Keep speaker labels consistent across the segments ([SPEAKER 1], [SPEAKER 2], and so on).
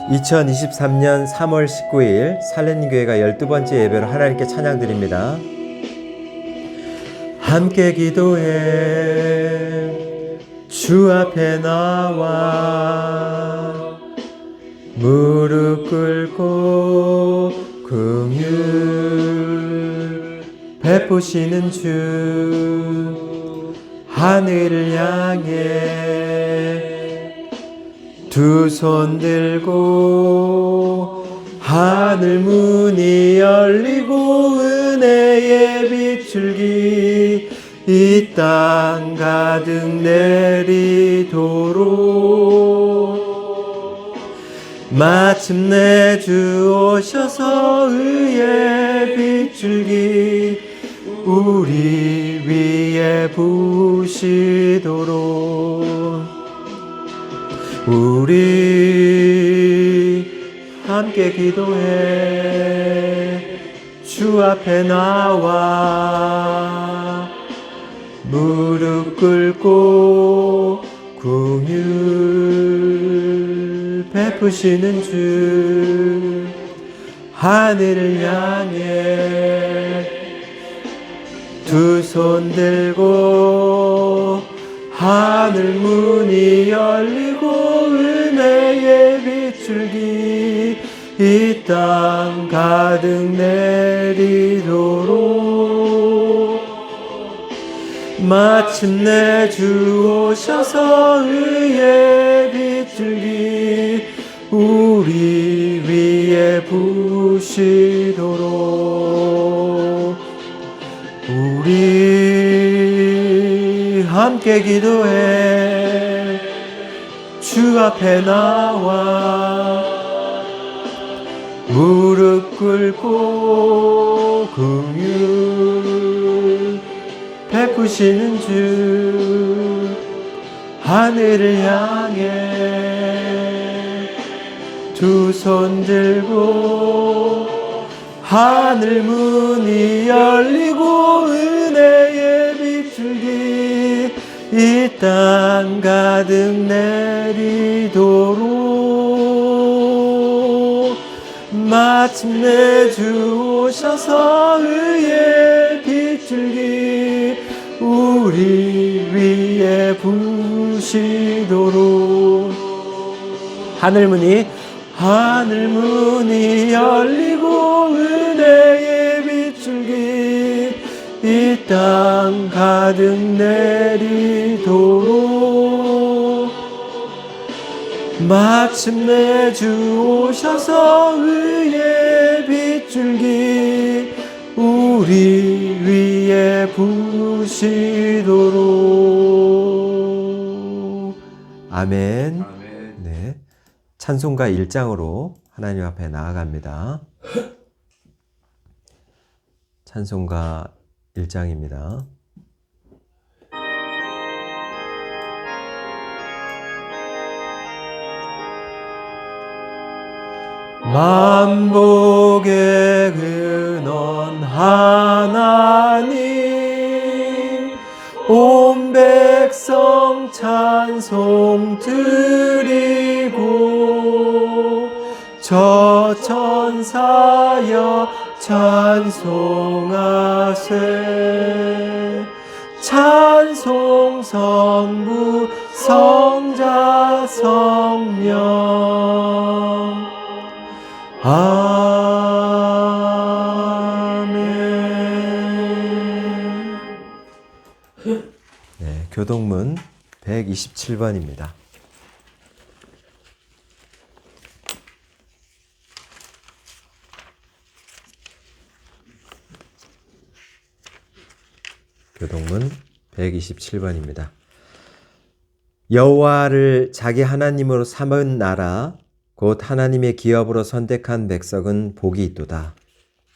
[SPEAKER 1] 2023년 3월 19일 살레님교회가 12번째 예배로 하나님께 찬양드립니다. 함께 기도해 주 앞에 나와 무릎 꿇고 긍휼 베푸시는 주 하늘을 향해 두 손 들고 하늘 문이 열리고 은혜의 빛줄기 이 땅 가득 내리도록 마침내 주 오셔서 의의 빛줄기 우리 위에 부으시도록 우리 함께 기도해 주 앞에 나와 무릎 꿇고 긍휼 베푸시는 주 하늘을 향해 두 손 들고 하늘 문이 열리고 은혜의 빛줄기 이 땅 가득 내리도록 마침내 주 오셔서 의의 빛줄기 우리 위에 부으시도록 우리 함께 기도해 주 앞에 나와 무릎 꿇고 긍휼 베푸시는 주 하늘을 향해 두 손 들고 하늘 문이 열리고 은혜의 빛줄기 이 땅 가득 내리도록 마침내 주 오셔서 의의 빛줄기 우리 위에 부으시도록 하늘 문이 열리고 은혜의 빛줄기 이 땅 가득 내리도록 마침내 주 오셔서 의의 빛줄기 우리 위에 부으시도록 아멘. 네, 찬송가 1장으로 하나님 앞에 나아갑니다. 찬송가 1장입니다. 만복의 근원 하나님 온 백성 찬송 드리고 저 천사여 찬송하세 찬송 성부 성자 성령 아멘. 네, 교동문 127번입니다. 교동문 127번입니다. 여호와를 자기 하나님으로 삼은 나라 곧 하나님의 기업으로 선택한 백성은 복이 있도다.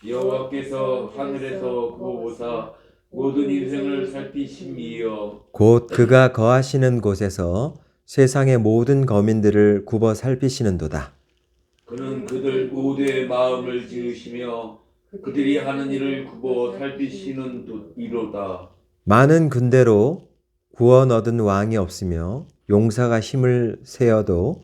[SPEAKER 2] 여호와께서 하늘에서 보보사 모든 인생을 살피심이여
[SPEAKER 1] 곧 그가 거하시는 곳에서 세상의 모든 거민들을 굽어 살피시는도다.
[SPEAKER 2] 그는 그들 모두의 마음을 지으시며 그들이 하는 일을 굽어 살피시는 이로다.
[SPEAKER 1] 많은 군대로 구원 얻은 왕이 없으며 용사가 힘을 세어도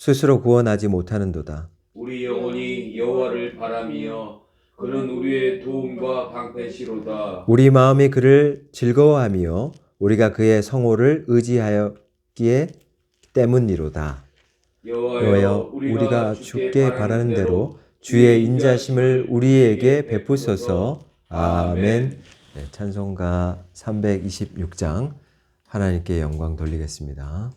[SPEAKER 1] 스스로 구원하지 못하는도다.
[SPEAKER 2] 우리 영혼이 여호와를 바라며 그는 우리의 도움과 방패시로다.
[SPEAKER 1] 우리 마음이 그를 즐거워하며 우리가 그의 성호를 의지하였기에 때문이로다. 여호와여, 우리가 주께 바라는 대로 주의 인자심을 우리에게 베푸소서. 아멘. 네, 찬송가 326장 하나님께 영광 돌리겠습니다.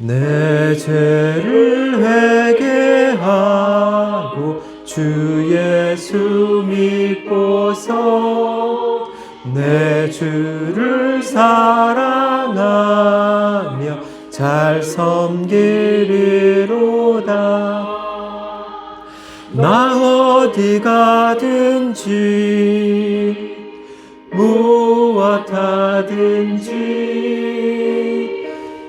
[SPEAKER 1] 내 죄를 회개하고 주 예수 믿고서 내 주를 사랑하며 잘 섬기리로다. 나 어디 가든지 무엇 하든지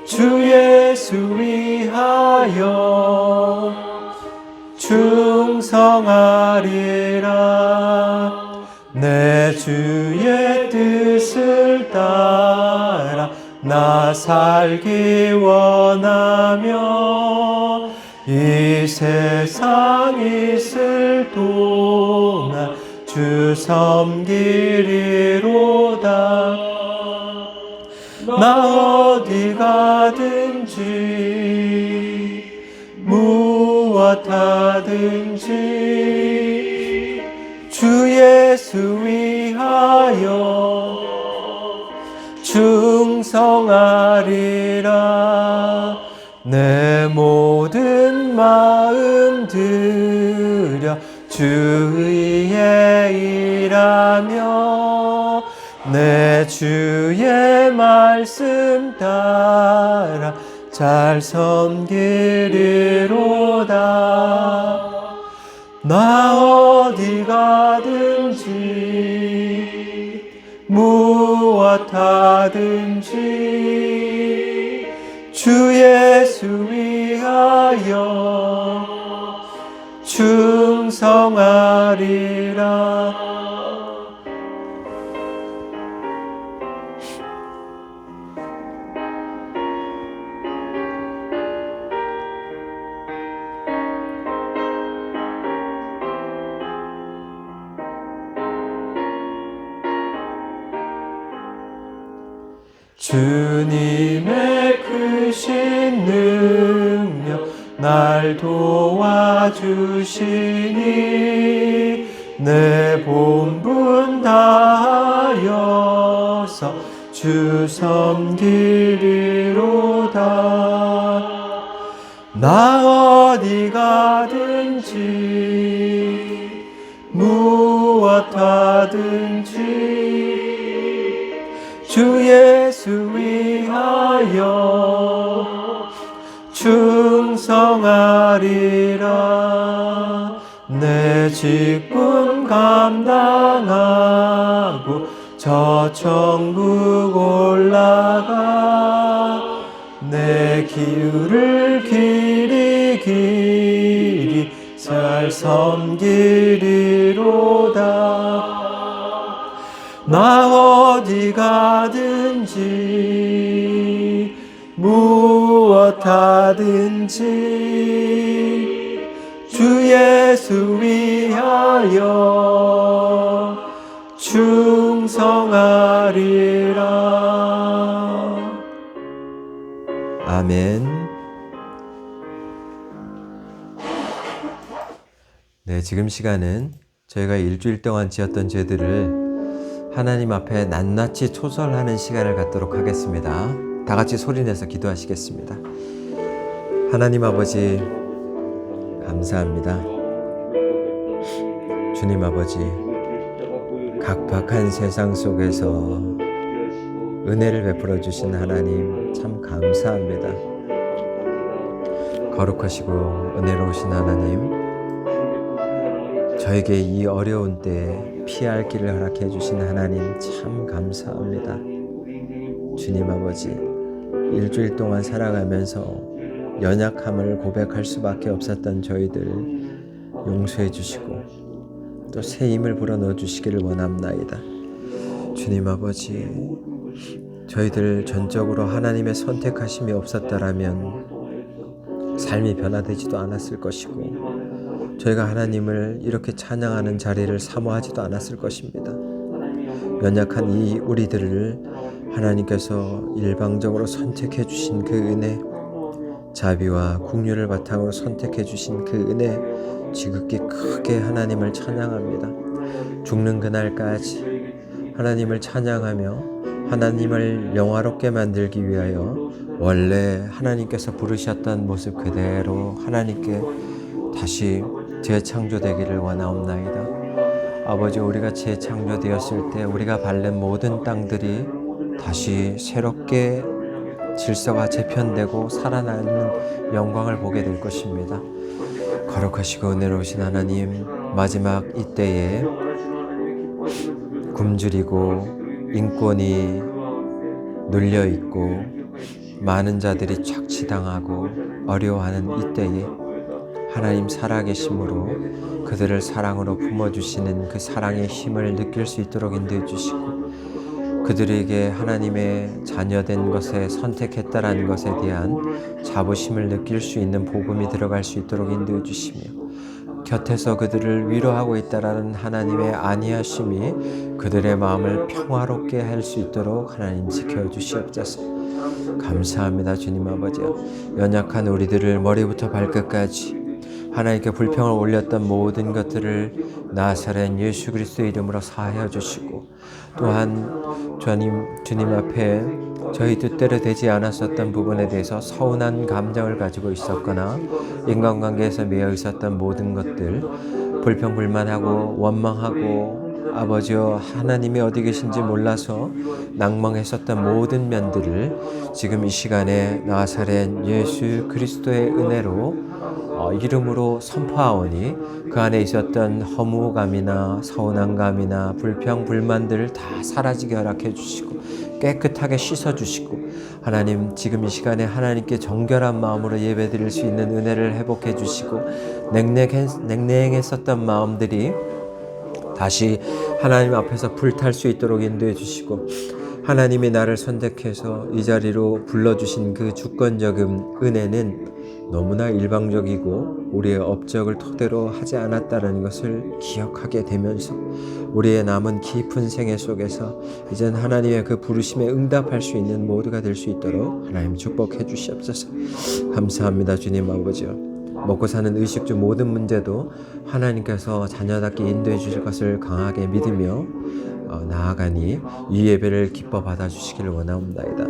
[SPEAKER 1] 주 예수 위하여 충성하리라. 내 주의 뜻을 따라 나 살기 원하며 이 세상 있을 동안 주 섬기리로다. 나 어디 가든지 무엇 하든지 주 예수 위하여 충성하리라. 내 모든 마음 들여 주 위에 일하며 내 주의 말씀 따라 잘 섬기리로다. 나 어디 가든지 무엇 하든지 주 예수 위하여 충성하리라. 주님의 크신 능력 날 도와주시니 내 본분 다하여서 주 섬기리로다. 나 어디 가든지 무엇 하든지 주 예수 위하여 충성하리라. 내 직분 감당하고 저 천국 올라가 내 기울을 길이 잘 섬기리로다. 나 어디 가든지 무엇 하든지 주 예수 위하여 충성하리라. 아멘. 네, 지금 시간은 저희가 일주일 동안 지었던 죄들을 하나님 앞에 낱낱이 초설하는 시간을 갖도록 하겠습니다. 다 같이 소리내서 기도하시겠습니다. 하나님 아버지, 감사합니다. 주님 아버지, 각박한 세상 속에서 은혜를 베풀어 주신 하나님 참 감사합니다. 거룩하시고 은혜로우신 하나님, 저에게 이 어려운 때에 피할 길을 허락해 주신 하나님 참 감사합니다. 주님 아버지, 일주일 동안 살아가면서 연약함을 고백할 수밖에 없었던 저희들 용서해 주시고 또 새 힘을 불어넣어 주시기를 원합나이다. 주님 아버지, 저희들 전적으로 하나님의 선택하심이 없었다라면 삶이 변화되지도 않았을 것이고 저희가 하나님을 이렇게 찬양하는 자리를 사모하지도 않았을 것입니다. 연약한 이 우리들을 하나님께서 일방적으로 선택해 주신 그 은혜, 자비와 긍휼을 바탕으로 선택해 주신 그 은혜, 지극히 크게 하나님을 찬양합니다. 죽는 그날까지 하나님을 찬양하며 하나님을 영화롭게 만들기 위하여 원래 하나님께서 부르셨던 모습 그대로 하나님께 다시 재창조되기를 원하옵나이다. 아버지, 우리가 재창조되었을 때 우리가 밟는 모든 땅들이 다시 새롭게 질서가 재편되고 살아나는 영광을 보게 될 것입니다. 거룩하시고 은혜로우신 하나님, 마지막 이때에 굶주리고 인권이 눌려있고 많은 자들이 착취당하고 어려워하는 이때에 하나님 살아계심으로 그들을 사랑으로 품어주시는 그 사랑의 힘을 느낄 수 있도록 인도해 주시고, 그들에게 하나님의 자녀된 것에 선택했다라는 것에 대한 자부심을 느낄 수 있는 복음이 들어갈 수 있도록 인도해 주시며, 곁에서 그들을 위로하고 있다라는 하나님의 안위하심이 그들의 마음을 평화롭게 할 수 있도록 하나님 지켜주시옵소서. 감사합니다. 주님 아버지, 연약한 우리들을 머리부터 발끝까지 하나님께 불평을 올렸던 모든 것들을 나사렛 예수 그리스도의 이름으로 사하여 주시고, 또한 주님 앞에 저희 뜻대로 되지 않았었던 부분에 대해서 서운한 감정을 가지고 있었거나 인간관계에서 매여 있었던 모든 것들, 불평불만하고 원망하고 아버지여 하나님이 어디 계신지 몰라서 낭망했었던 모든 면들을 지금 이 시간에 나사렛 예수 그리스도의 은혜로 이름으로 선포하오니 그 안에 있었던 허무감이나 서운함감이나 불평 불만들을 다 사라지게 허락해 주시고 깨끗하게 씻어 주시고, 하나님 지금 이 시간에 하나님께 정결한 마음으로 예배드릴 수 있는 은혜를 회복해 주시고, 냉랭했었던 마음들이 다시 하나님 앞에서 불탈 수 있도록 인도해 주시고, 하나님이 나를 선택해서 이 자리로 불러주신 그 주권적인 은혜는 너무나 일방적이고 우리의 업적을 토대로 하지 않았다는 것을 기억하게 되면서 우리의 남은 깊은 생애 속에서 이젠 하나님의 그 부르심에 응답할 수 있는 모두가 될 수 있도록 하나님 축복해 주시옵소서. 감사합니다. 주님 아버지요, 먹고 사는 의식주 모든 문제도 하나님께서 자녀답게 인도해 주실 것을 강하게 믿으며 나아가니 이 예배를 기뻐 받아주시기를 원하옵나이다.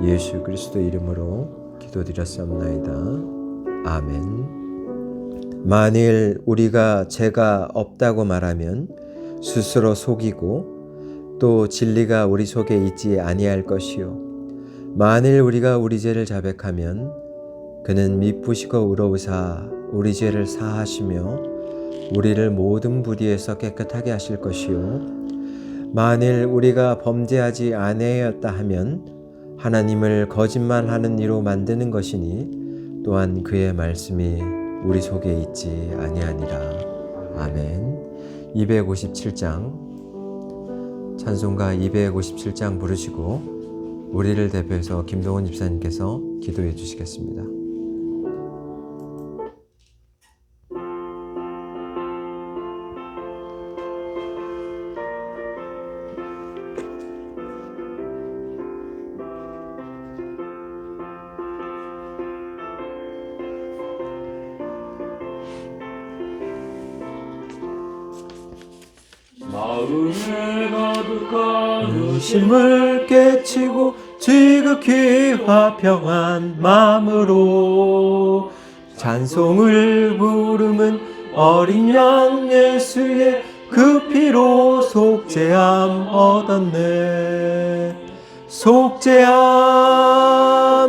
[SPEAKER 1] 예수 그리스도 이름으로 기도드렸사옵나이다. 아멘. 만일 우리가 죄가 없다고 말하면 스스로 속이고 또 진리가 우리 속에 있지 아니할 것이요, 만일 우리가 우리 죄를 자백하면 그는 미쁘시고 의로우사 우리 죄를 사하시며 우리를 모든 불의에서 깨끗하게 하실 것이요, 만일 우리가 범죄하지 아니하였다 하면 하나님을 거짓말하는 이로 만드는 것이니 또한 그의 말씀이 우리 속에 있지 아니하니라. 아멘. 257장 찬송가 257장 부르시고 우리를 대표해서 김동원 집사님께서 기도해 주시겠습니다.
[SPEAKER 2] 마음에 가득한
[SPEAKER 1] 의심을 깨치고 지극히 화평한 마음으로 찬송을 부르는 어린 양 예수의 그 피로 속죄함 얻었네. 속죄함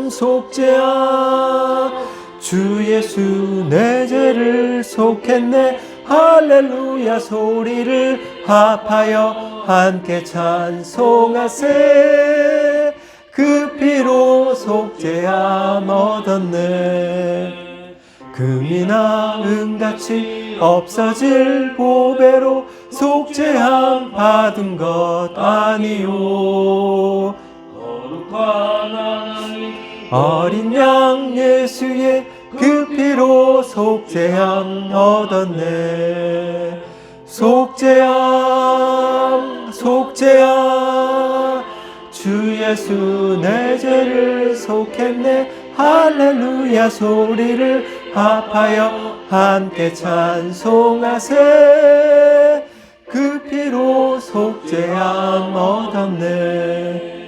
[SPEAKER 1] 속죄함, 주 예수 내 죄를 속했네. 할렐루야 소리를 합하여 함께 찬송하세. 그 피로 속죄함 얻었네. 금이나 은같이 없어질 보배로 속죄함 받은 것 아니오.
[SPEAKER 2] 거룩한 하나님
[SPEAKER 1] 어린 양 예수의 그 피로 속죄함 얻었네. 속죄함 속죄함 주 예수 내 죄를 속했네. 할렐루야 소리를 합하여 함께 찬송하세. 그 피로 속죄함 얻었네.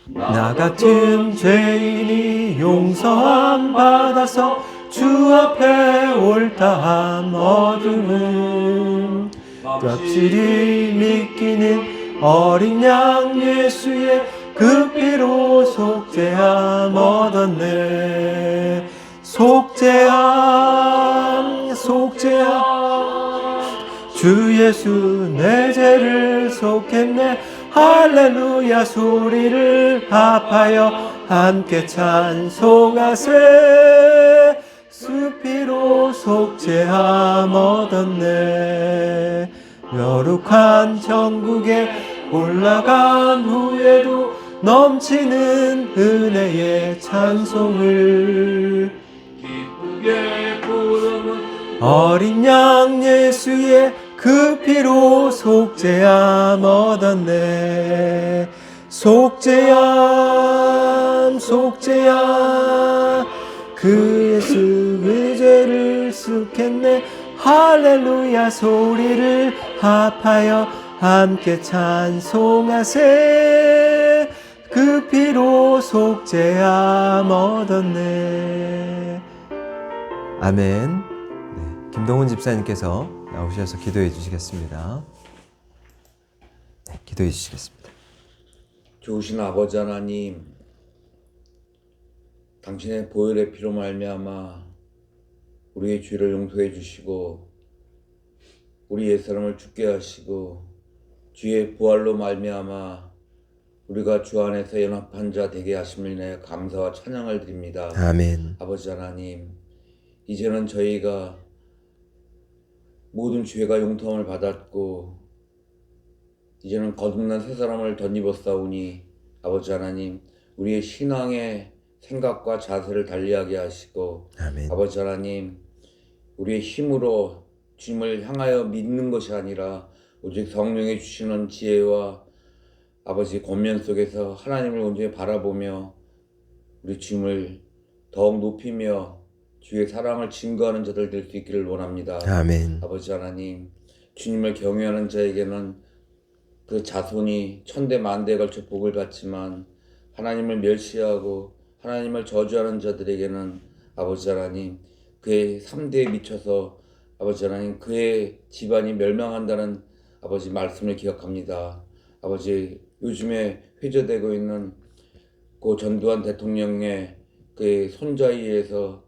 [SPEAKER 1] 나 같은 죄인이 용서함 받아서 주 앞에 옳다함 얻음은 확실히 믿기는 어린 양 예수의 그 피로 속죄함 얻었네. 속죄함 속죄함 주 예수 내 죄를 속했네. 할렐루야 소리를 합하여 함께 찬송하세. 그 피로 속죄함 얻었네. 거룩한 천국에 올라간 후에도 넘치는 은혜의 찬송을
[SPEAKER 2] 기쁘게 부르는
[SPEAKER 1] 어린 양 예수의 그 피로 속죄함 얻었네. 속죄함 속죄함 그 예수 그 죄를 속했네. 할렐루야 소리를 합하여 함께 찬송하세. 그 피로 속죄함 얻었네. 아멘. 네, 김동훈 집사님께서 나오셔서 기도해 주시겠습니다. 네, 기도해 주시겠습니다.
[SPEAKER 3] 좋으신 아버지 하나님, 당신의 보혈의 피로 말미암아 우리의 죄를 용서해 주시고 우리 옛사람을 죽게 하시고 주의 부활로 말미암아 우리가 주 안에서 연합한 자 되게 하심을 인하여 감사와 찬양을 드립니다.
[SPEAKER 1] 아멘.
[SPEAKER 3] 아버지 하나님, 이제는 저희가 모든 죄가 용서함을 받았고 이제는 거듭난 새 사람을 덧입었사오니 아버지 하나님, 우리의 신앙의 생각과 자세를 달리하게 하시고
[SPEAKER 1] 아멘.
[SPEAKER 3] 아버지 하나님, 우리의 힘으로 주님을 향하여 믿는 것이 아니라 오직 성령의 주시는 지혜와 아버지 권면 속에서 하나님을 온전히 바라보며 우리 주님을 더욱 높이며 주의 사랑을 증거하는 자들 될 수 있기를 원합니다.
[SPEAKER 1] 아멘.
[SPEAKER 3] 아버지 하나님, 주님을 경외하는 자에게는 그 자손이 천대 만대에 걸쳐 복을 받지만 하나님을 멸시하고 하나님을 저주하는 자들에게는 아버지 하나님, 그의 3대에 미쳐서 아버지 하나님, 그의 집안이 멸망한다는 아버지 말씀을 기억합니다. 아버지, 요즘에 회자되고 있는 고 전두환 대통령의 그의 손자에 의해서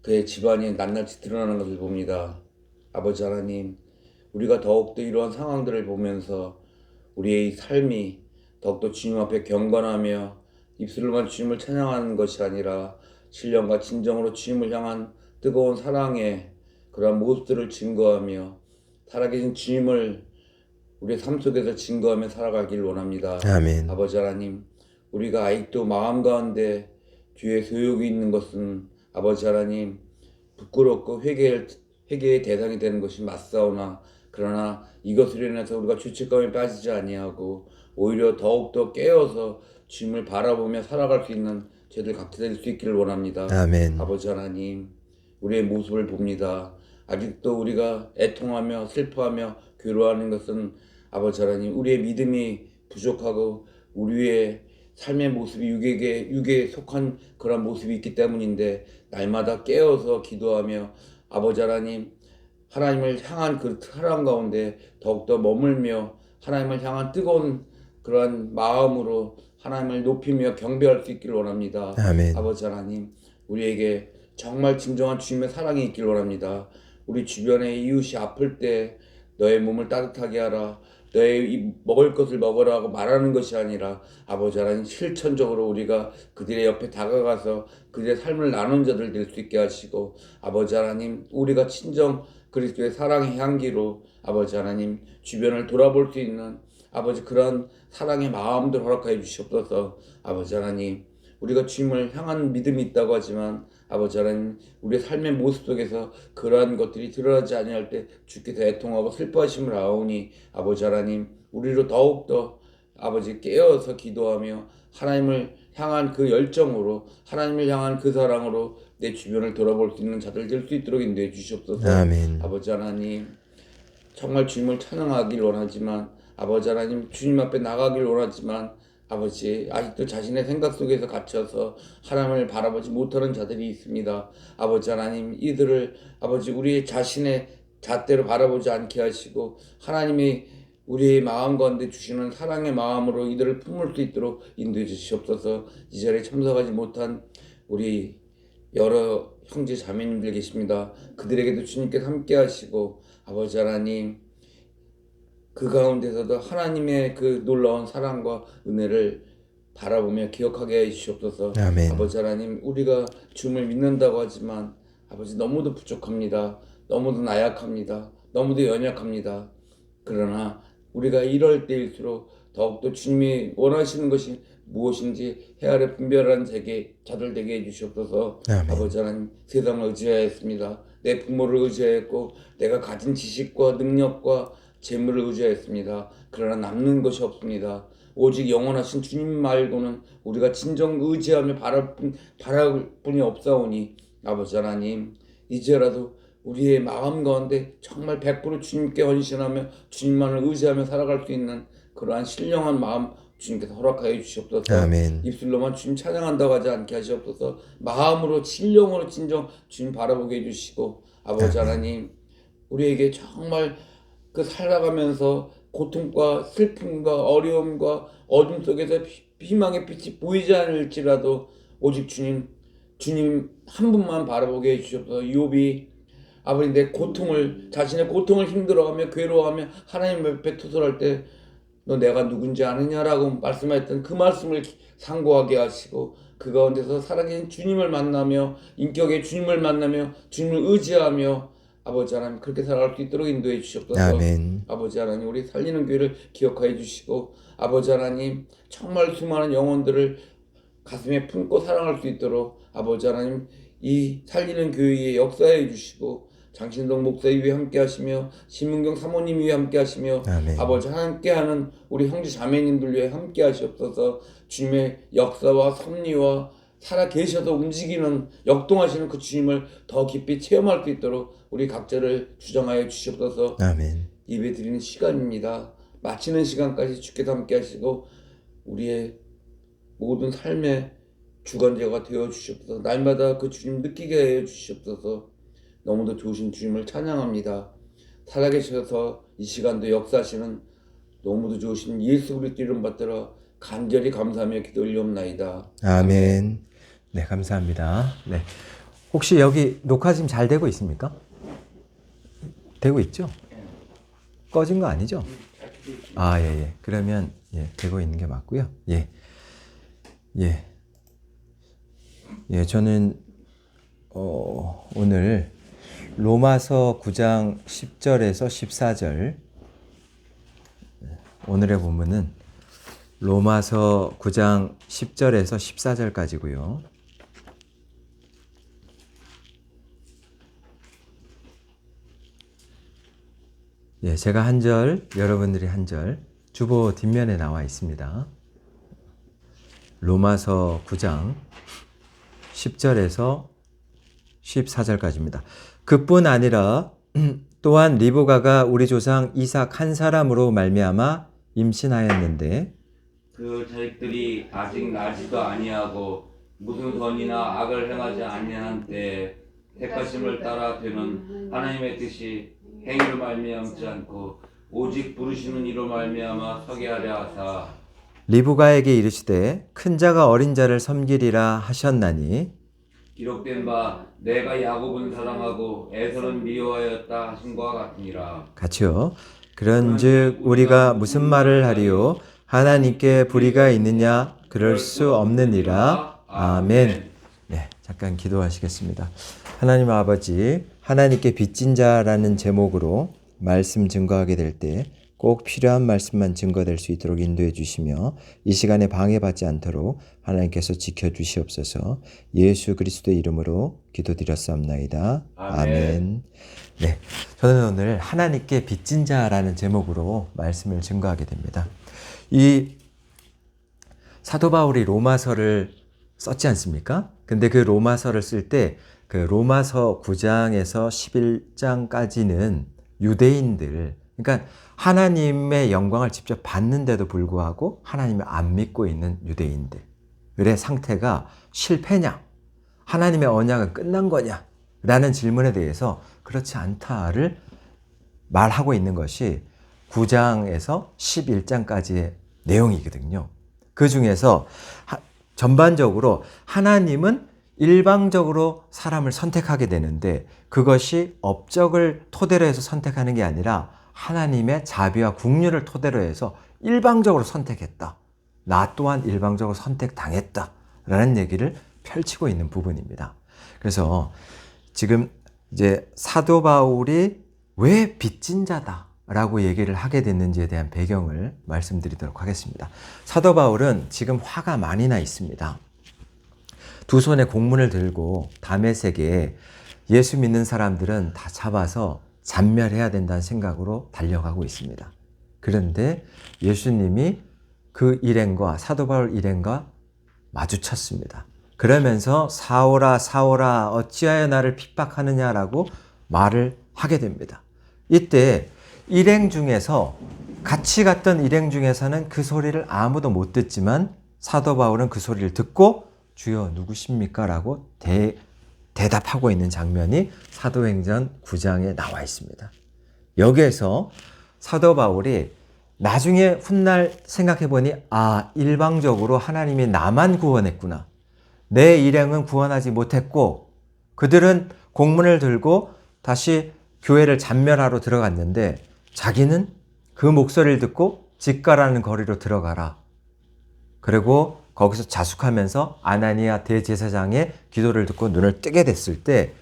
[SPEAKER 3] 그의 집안이 낱낱이 드러나는 것을 봅니다. 아버지 하나님, 우리가 더욱더 이러한 상황들을 보면서 우리의 삶이 더욱더 주님 앞에 경건하며 입술로만 주님을 찬양하는 것이 아니라 신령과 진정으로 주님을 향한 뜨거운 사랑의 그러한 모습들을 증거하며 살아계신 주님을 우리의 삶 속에서 증거하며 살아가길 원합니다.
[SPEAKER 1] 아멘.
[SPEAKER 3] 아버지 하나님, 우리가 아직도 마음 가운데 주의 소욕이 있는 것은 아버지 하나님, 부끄럽고 회개의 대상이 되는 것이 맞사오나 그러나 이것으로 인해서 우리가 죄책감에 빠지지 아니하고 오히려 더욱더 깨어서 주님을 바라보며 살아갈 수 있는 저희들 각자 될 수 있기를 원합니다.
[SPEAKER 1] 아멘.
[SPEAKER 3] 아버지 하나님, 우리의 모습을 봅니다. 아직도 우리가 애통하며 슬퍼하며 괴로워하는 것은 아버지 하나님, 우리의 믿음이 부족하고 우리의 삶의 모습이 육에 속한 그런 모습이 있기 때문인데 날마다 깨어서 기도하며 아버지 하나님, 하나님을 향한 그 사랑 가운데 더욱더 머물며 하나님을 향한 뜨거운 그러한 마음으로 하나님을 높이며 경배할 수 있기를 원합니다.
[SPEAKER 1] 아멘.
[SPEAKER 3] 아버지 하나님, 우리에게 정말 진정한 주님의 사랑이 있기를 원합니다. 우리 주변의 이웃이 아플 때 너의 몸을 따뜻하게 하라, 너의 먹을 것을 먹으라고 말하는 것이 아니라 아버지 하나님, 실천적으로 우리가 그들의 옆에 다가가서 그들의 삶을 나눈 자들 될 수 있게 하시고, 아버지 하나님, 우리가 친정 그리스도의 사랑의 향기로 아버지 하나님 주변을 돌아볼 수 있는 아버지 그런 사랑의 마음들 허락하여 주시옵소서. 아버지 하나님, 우리가 주님을 향한 믿음이 있다고 하지만 아버지 하나님, 우리의 삶의 모습 속에서 그러한 것들이 드러나지 아니할 때 주께서 애통하고 슬퍼하심을 아오니 아버지 하나님, 우리로 더욱더 아버지 깨어서 기도하며 하나님을 향한 그 열정으로, 하나님을 향한 그 사랑으로 내 주변을 돌아볼 수 있는 자들 될 수 있도록 인도해 주시옵소서.
[SPEAKER 1] 아멘.
[SPEAKER 3] 아버지 하나님, 정말 주님을 찬양하길 원하지만 아버지 하나님, 주님 앞에 나가길 원하지만 아버지, 아직도 자신의 생각 속에서 갇혀서 하나님을 바라보지 못하는 자들이 있습니다. 아버지 하나님, 이들을 아버지 우리의 자신의 잣대로 바라보지 않게 하시고 하나님이 우리의 마음 가운데 주시는 사랑의 마음으로 이들을 품을 수 있도록 인도해 주시옵소서. 이 자리에 참석하지 못한 우리 여러 형제 자매님들 계십니다. 그들에게도 주님께서 함께 하시고 아버지 하나님, 그 가운데서도 하나님의 그 놀라운 사랑과 은혜를 바라보며 기억하게 해주시옵소서.
[SPEAKER 1] 아멘.
[SPEAKER 3] 아버지 하나님, 우리가 주님을 믿는다고 하지만 아버지 너무도 부족합니다. 너무도 나약합니다. 너무도 연약합니다. 그러나 우리가 이럴 때일수록 더욱더 주님이 원하시는 것이 무엇인지 헤아려 분별하는 자들 되게 해주시옵소서.
[SPEAKER 1] 아멘.
[SPEAKER 3] 아버지 하나님, 세상을 의지하였습니다. 내 부모를 의지하였고 내가 가진 지식과 능력과 재물을 의지하였습니다. 그러나 남는 것이 없습니다. 오직 영원하신 주님 말고는 우리가 진정 의지하며 바랄 뿐이 없사오니 아버지 하나님, 이제라도 우리의 마음 가운데 정말 100% 주님께 헌신하며 주님만을 의지하며 살아갈 수 있는 그러한 신령한 마음 주님께서 허락하여 주시옵소서.
[SPEAKER 1] 아멘.
[SPEAKER 3] 입술로만 주님 찬양한다고 하지 않게 하시옵소서. 마음으로 진령으로 진정 주님 바라보게 해주시고 아버지 하나님, 우리에게 정말 그 살아가면서 고통과 슬픔과 어려움과 어둠 속에서 희망의 빛이 보이지 않을지라도 오직 주님 한 분만 바라보게 해주시옵소서. 욥이 아버지 내 고통을, 자신의 고통을 힘들어하며 괴로워하며 하나님 앞에 투설할 때 너 내가 누군지 아느냐라고 말씀하셨던 그 말씀을 상고하게 하시고 그 가운데서 살아계신 주님을 만나며 인격의 주님을 만나며 주님을 의지하며 아버지 하나님 그렇게 살아갈 수 있도록 인도해 주시옵소서.
[SPEAKER 1] 아멘.
[SPEAKER 3] 아버지 하나님, 우리 살리는 교회를 기억하여 주시고 아버지 하나님, 정말 수많은 영혼들을 가슴에 품고 사랑할 수 있도록 아버지 하나님, 이 살리는 교회에 역사해 주시고 장신동 목사님 위에 함께 하시며 심은경 사모님 위에 함께 하시며
[SPEAKER 1] 아멘.
[SPEAKER 3] 아버지 함께하는 우리 형제 자매님들 위해 함께 하시옵소서. 주님의 역사와 섭리와 살아 계셔서 움직이는 역동하시는 그 주님을 더 깊이 체험할 수 있도록 우리 각자를 주장하여 주시옵소서.
[SPEAKER 1] 아멘.
[SPEAKER 3] 예배 드리는 시간입니다. 마치는 시간까지 주께서 함께 하시고 우리의 모든 삶의 주관자가 되어 주시옵소서. 날마다 그 주님 느끼게 해 주시옵소서. 너무도 좋으신 주님을 찬양합니다. 살아계셔서 이 시간도 역사하시는 너무도 좋으신 예수 그리스도 이름 받들어 간절히 감사하며 기도 올리옵나이다.
[SPEAKER 1] 아멘. 네, 감사합니다. 네. 혹시 여기 녹화 지금 잘 되고 있습니까? 되고 있죠? 꺼진 거 아니죠? 아, 예, 예. 그러면, 예, 되고 있는 게 맞고요. 예. 예. 예, 저는, 오늘 로마서 9장 10절에서 14절. 오늘의 본문은 로마서 9장 10절에서 14절까지고요. 예, 제가 한 절, 여러분들이 한 절, 주보 뒷면에 나와 있습니다. 로마서 9장 10절에서 14절까지입니다. 그뿐 아니라 또한 리브가가 우리 조상 이삭 한 사람으로 말미암아 임신하였는데
[SPEAKER 2] 그 자식들이 아직 나지도 아니하고 무슨 선이나 악을 행하지 아니한 때에 택하심을 따라 되는 하나님의 뜻이 행위로 말미암지 않고 오직 부르시는 이로 말미암아 서게 하려 하사
[SPEAKER 1] 리브가에게 이르시되 큰 자가 어린 자를 섬기리라 하셨나니
[SPEAKER 2] 기록된 바 내가 야곱은 사랑하고 에서는 미워하였다 하신과 같으니라.
[SPEAKER 1] 같이요. 그런즉 우리가 무슨 말을 하리요? 하나님께 불의가 있느냐? 그럴 수 없느니라. 아멘. 네, 잠깐 기도하시겠습니다. 하나님 아버지, 하나님께 빚진 자라는 제목으로 말씀 증거하게 될 때 꼭 필요한 말씀만 증거될 수 있도록 인도해 주시며 이 시간에 방해받지 않도록 하나님께서 지켜주시옵소서. 예수 그리스도의 이름으로 기도드렸사옵나이다. 아멘. 네, 저는 오늘 하나님께 빚진 자라는 제목으로 말씀을 증거하게 됩니다. 이 사도 바울이 로마서를 썼지 않습니까? 근데 그 로마서를 쓸 때 그 로마서 9장에서 11장까지는 유대인들, 그러니까 하나님의 영광을 직접 받는데도 불구하고 하나님을 안 믿고 있는 유대인들의 상태가 실패냐? 하나님의 언약은 끝난 거냐? 라는 질문에 대해서 그렇지 않다를 말하고 있는 것이 9장에서 11장까지의 내용이거든요. 그 중에서 전반적으로 하나님은 일방적으로 사람을 선택하게 되는데 그것이 업적을 토대로 해서 선택하는 게 아니라 하나님의 자비와 국률을 토대로 해서 일방적으로 선택했다. 나 또한 일방적으로 선택당했다. 라는 얘기를 펼치고 있는 부분입니다. 그래서 지금 이제 사도 바울이 왜 빚진 자다 라고 얘기를 하게 됐는지에 대한 배경을 말씀드리도록 하겠습니다. 사도 바울은 지금 화가 많이 나 있습니다. 두 손에 공문을 들고 다메섹에 예수 믿는 사람들은 다 잡아서 잔멸해야 된다는 생각으로 달려가고 있습니다. 그런데 예수님이 그 일행과 사도 바울 일행과 마주쳤습니다. 그러면서 사오라 사오라 어찌하여 나를 핍박하느냐라고 말을 하게 됩니다. 이때 일행 중에서 같이 갔던 일행 중에서는 그 소리를 아무도 못 듣지만 사도 바울은 그 소리를 듣고 주여 누구십니까? 라고 대답하고 있는 장면이 사도행전 9장에 나와 있습니다. 여기에서 사도 바울이 나중에 훗날 생각해보니 일방적으로 하나님이 나만 구원했구나. 내 일행은 구원하지 못했고 그들은 공문을 들고 다시 교회를 잔멸하러 들어갔는데 자기는 그 목소리를 듣고 집가라는 거리로 들어가라. 그리고 거기서 자숙하면서 아나니아 대제사장의 기도를 듣고 눈을 뜨게 됐을 때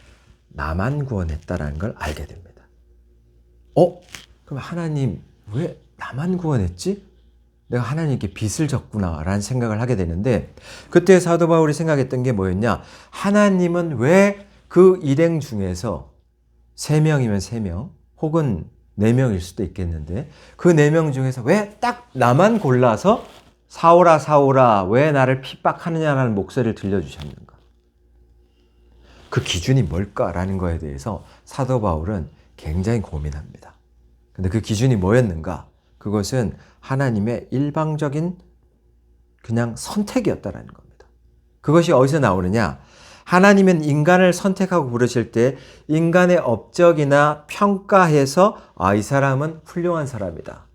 [SPEAKER 1] 나만 구원했다라는 걸 알게 됩니다. 그럼 하나님 왜 나만 구원했지? 내가 하나님께 빚을 졌구나 라는 생각을 하게 되는데 그때 사도 바울이 생각했던 게 뭐였냐? 하나님은 왜 그 일행 중에서 3명이면 3명 혹은 4명일 수도 있겠는데 그 4명 중에서 왜 딱 나만 골라서 사오라 사오라 왜 나를 핍박하느냐라는 목소리를 들려주셨는가? 그 기준이 뭘까라는 거에 대해서 사도 바울은 굉장히 고민합니다. 근데 그 기준이 뭐였는가? 그것은 하나님의 일방적인 그냥 선택이었다라는 겁니다. 그것이 어디서 나오느냐? 하나님은 인간을 선택하고 부르실 때 인간의 업적이나 평가해서 이 사람은 훌륭한 사람이다.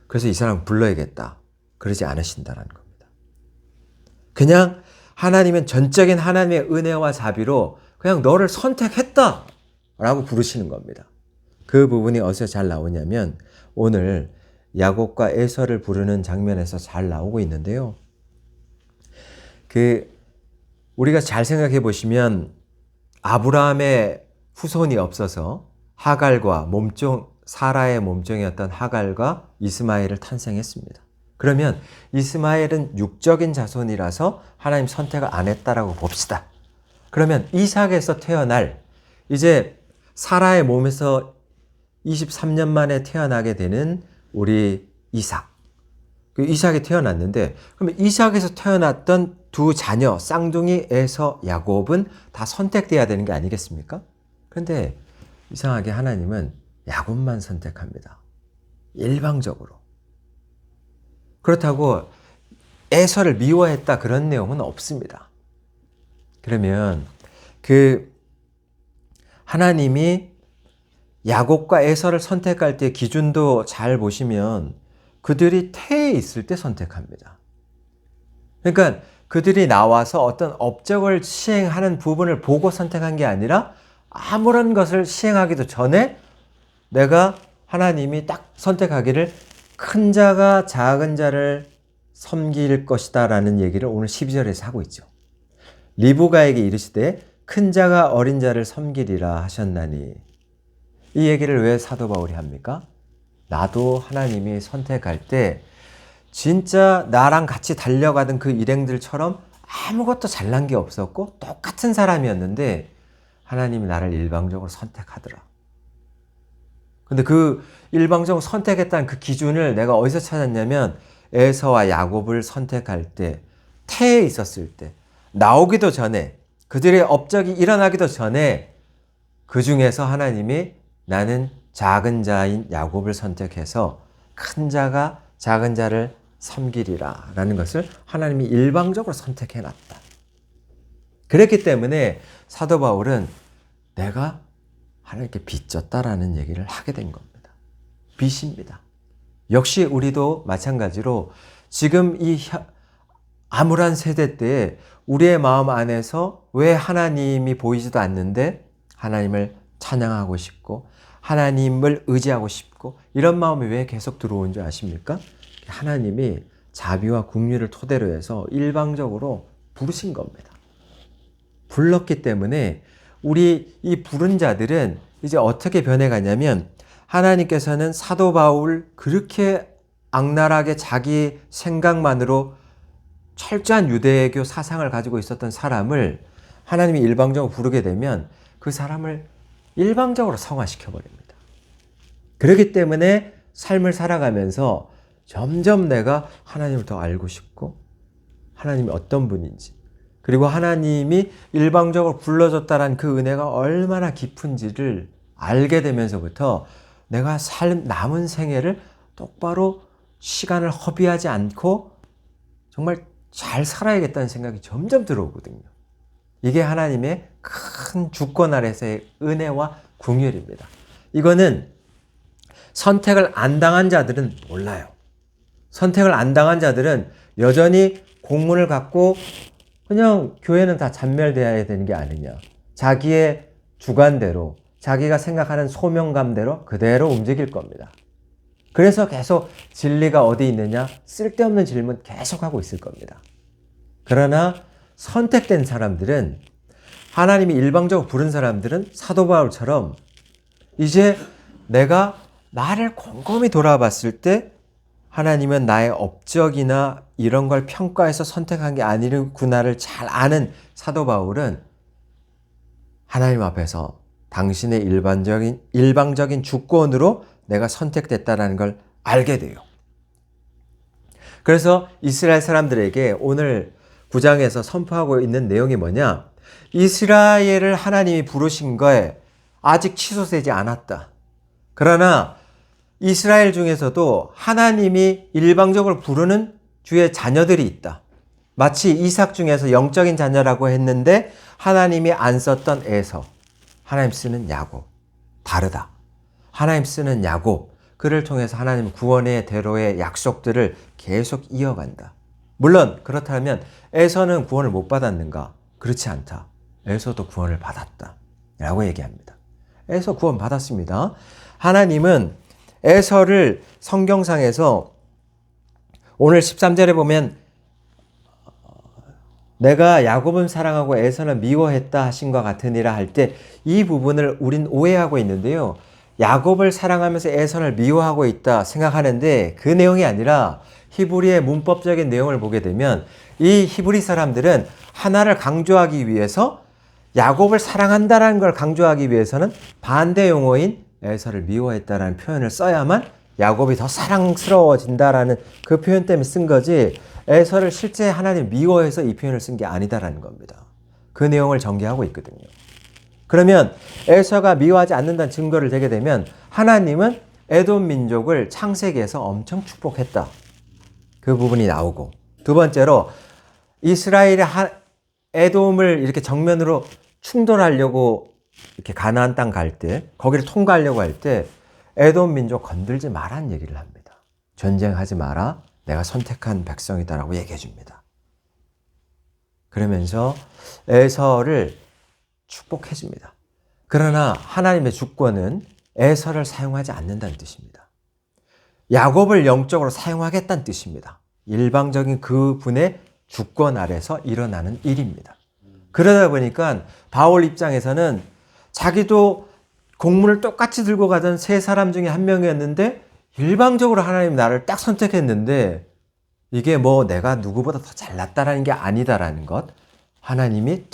[SPEAKER 1] 그래서 이 사람을 불러야겠다. 그러지 않으신다는 겁니다. 그냥 하나님은 전적인 하나님의 은혜와 자비로 그냥 너를 선택했다 라고 부르시는 겁니다. 그 부분이 어디서 잘 나오냐면 오늘 야곱과 에서를 부르는 장면에서 잘 나오고 있는데요. 우리가 잘 생각해 보시면 아브라함의 후손이 없어서 하갈과 사라의 몸종이었던 하갈과 이스마엘을 탄생했습니다. 그러면 이스마엘은 육적인 자손이라서 하나님 선택을 안 했다라고 봅시다. 그러면 이삭에서 태어날 이제 사라의 몸에서 23년 만에 태어나게 되는 우리 이삭. 그 이삭이 태어났는데 그러면 이삭에서 태어났던 두 자녀 쌍둥이 에서 야곱은 다 선택돼야 되는 게 아니겠습니까? 그런데 이상하게 하나님은 야곱만 선택합니다. 일방적으로. 그렇다고 에서를 미워했다 그런 내용은 없습니다. 그러면 하나님이 야곱과 에서를 선택할 때 기준도 잘 보시면 그들이 태에 있을 때 선택합니다. 그러니까 그들이 나와서 어떤 업적을 시행하는 부분을 보고 선택한 게 아니라 아무런 것을 시행하기도 전에 내가 하나님이 딱 선택하기를 큰 자가 작은 자를 섬길 것이다 라는 얘기를 오늘 12절에서 하고 있죠. 리브가에게 이르시되 큰 자가 어린 자를 섬기리라 하셨나니, 이 얘기를 왜 사도 바울이 합니까? 나도 하나님이 선택할 때 진짜 나랑 같이 달려가던 그 일행들처럼 아무것도 잘난 게 없었고 똑같은 사람이었는데 하나님이 나를 일방적으로 선택하더라. 근데 그 일방적으로 선택했다는 그 기준을 내가 어디서 찾았냐면 에서와 야곱을 선택할 때, 태에 있었을 때, 나오기도 전에, 그들의 업적이 일어나기도 전에 그 중에서 하나님이 나는 작은 자인 야곱을 선택해서 큰 자가 작은 자를 섬기리라 라는 것을 하나님이 일방적으로 선택해놨다. 그랬기 때문에 사도 바울은 내가 하나님께 빚졌다라는 얘기를 하게 된 겁니다. 빚입니다. 역시 우리도 마찬가지로 지금 이 암울한 세대 때에 우리의 마음 안에서 왜 하나님이 보이지도 않는데 하나님을 찬양하고 싶고 하나님을 의지하고 싶고 이런 마음이 왜 계속 들어온 줄 아십니까? 하나님이 자비와 긍휼을 토대로 해서 일방적으로 부르신 겁니다. 불렀기 때문에 우리 이 부른 자들은 이제 어떻게 변해가냐면, 하나님께서는 사도 바울 그렇게 악랄하게 자기 생각만으로 철저한 유대교 사상을 가지고 있었던 사람을 하나님이 일방적으로 부르게 되면 그 사람을 일방적으로 성화시켜 버립니다. 그렇기 때문에 삶을 살아가면서 점점 내가 하나님을 더 알고 싶고 하나님이 어떤 분인지, 그리고 하나님이 일방적으로 불러줬다는 그 은혜가 얼마나 깊은지를 알게 되면서부터 내가 남은 생애를 똑바로 시간을 허비하지 않고 정말 잘 살아야겠다는 생각이 점점 들어오거든요. 이게 하나님의 큰 주권 아래서의 은혜와 긍휼입니다. 이거는 선택을 안 당한 자들은 몰라요. 선택을 안 당한 자들은 여전히 공문을 갖고 그냥 교회는 다 잔멸되어야 되는 게 아니냐, 자기의 주관대로 자기가 생각하는 소명감대로 그대로 움직일 겁니다. 그래서 계속 진리가 어디 있느냐, 쓸데없는 질문 계속하고 있을 겁니다. 그러나 선택된 사람들은, 하나님이 일방적으로 부른 사람들은 사도 바울처럼 이제 내가 나를 곰곰이 돌아봤을 때 하나님은 나의 업적이나 이런 걸 평가해서 선택한 게 아니구나를 잘 아는 사도 바울은 하나님 앞에서 당신의 일방적인 주권으로 내가 선택됐다는 걸 알게 돼요. 그래서 이스라엘 사람들에게 오늘 9장에서 선포하고 있는 내용이 뭐냐? 이스라엘을 하나님이 부르신 거에 아직 취소되지 않았다. 그러나 이스라엘 중에서도 하나님이 일방적으로 부르는 주의 자녀들이 있다. 마치 이삭 중에서 영적인 자녀라고 했는데 하나님이 안 썼던 에서, 하나님 쓰는 야곱, 다르다. 하나님 쓰는 야곱, 그를 통해서 하나님 구원의 대로의 약속들을 계속 이어간다. 물론 그렇다면 에서는 구원을 못 받았는가? 그렇지 않다. 에서도 구원을 받았다 라고 얘기합니다. 에서 구원 받았습니다. 하나님은 에서를 성경상에서 오늘 13절에 보면 내가 야곱은 사랑하고 에서는 미워했다 하신과 같으니라 할 때 이 부분을 우린 오해하고 있는데요. 야곱을 사랑하면서 에서를 미워하고 있다 생각하는데 그 내용이 아니라 히브리의 문법적인 내용을 보게 되면 이 히브리 사람들은 하나를 강조하기 위해서, 야곱을 사랑한다라는 걸 강조하기 위해서는 반대 용어인 에서를 미워했다라는 표현을 써야만 야곱이 더 사랑스러워진다라는 그 표현 때문에 쓴 거지, 에서를 실제 하나님 미워해서 이 표현을 쓴 게 아니다라는 겁니다. 그 내용을 전개하고 있거든요. 그러면 에서가 미워하지 않는다는 증거를 대게 되면 하나님은 에돔 민족을 창세기에서 엄청 축복했다. 그 부분이 나오고, 두 번째로 이스라엘이 에돔을 이렇게 정면으로 충돌하려고 이렇게 가나안 땅 갈 때, 거기를 통과하려고 할 때 에돔 민족 건들지 마라는 얘기를 합니다. 전쟁하지 마라. 내가 선택한 백성이다라고 얘기해 줍니다. 그러면서 에서를 축복해 줍니다. 그러나 하나님의 주권은 에서를 사용하지 않는다는 뜻입니다. 야곱을 영적으로 사용하겠다는 뜻입니다. 일방적인 그분의 주권 아래서 일어나는 일입니다. 그러다 보니까 바울 입장에서는 자기도 공문을 똑같이 들고 가던 세 사람 중에 한 명이었는데 일방적으로 하나님 나를 딱 선택했는데 이게 뭐 내가 누구보다 더 잘났다라는 게 아니다라는 것, 하나님이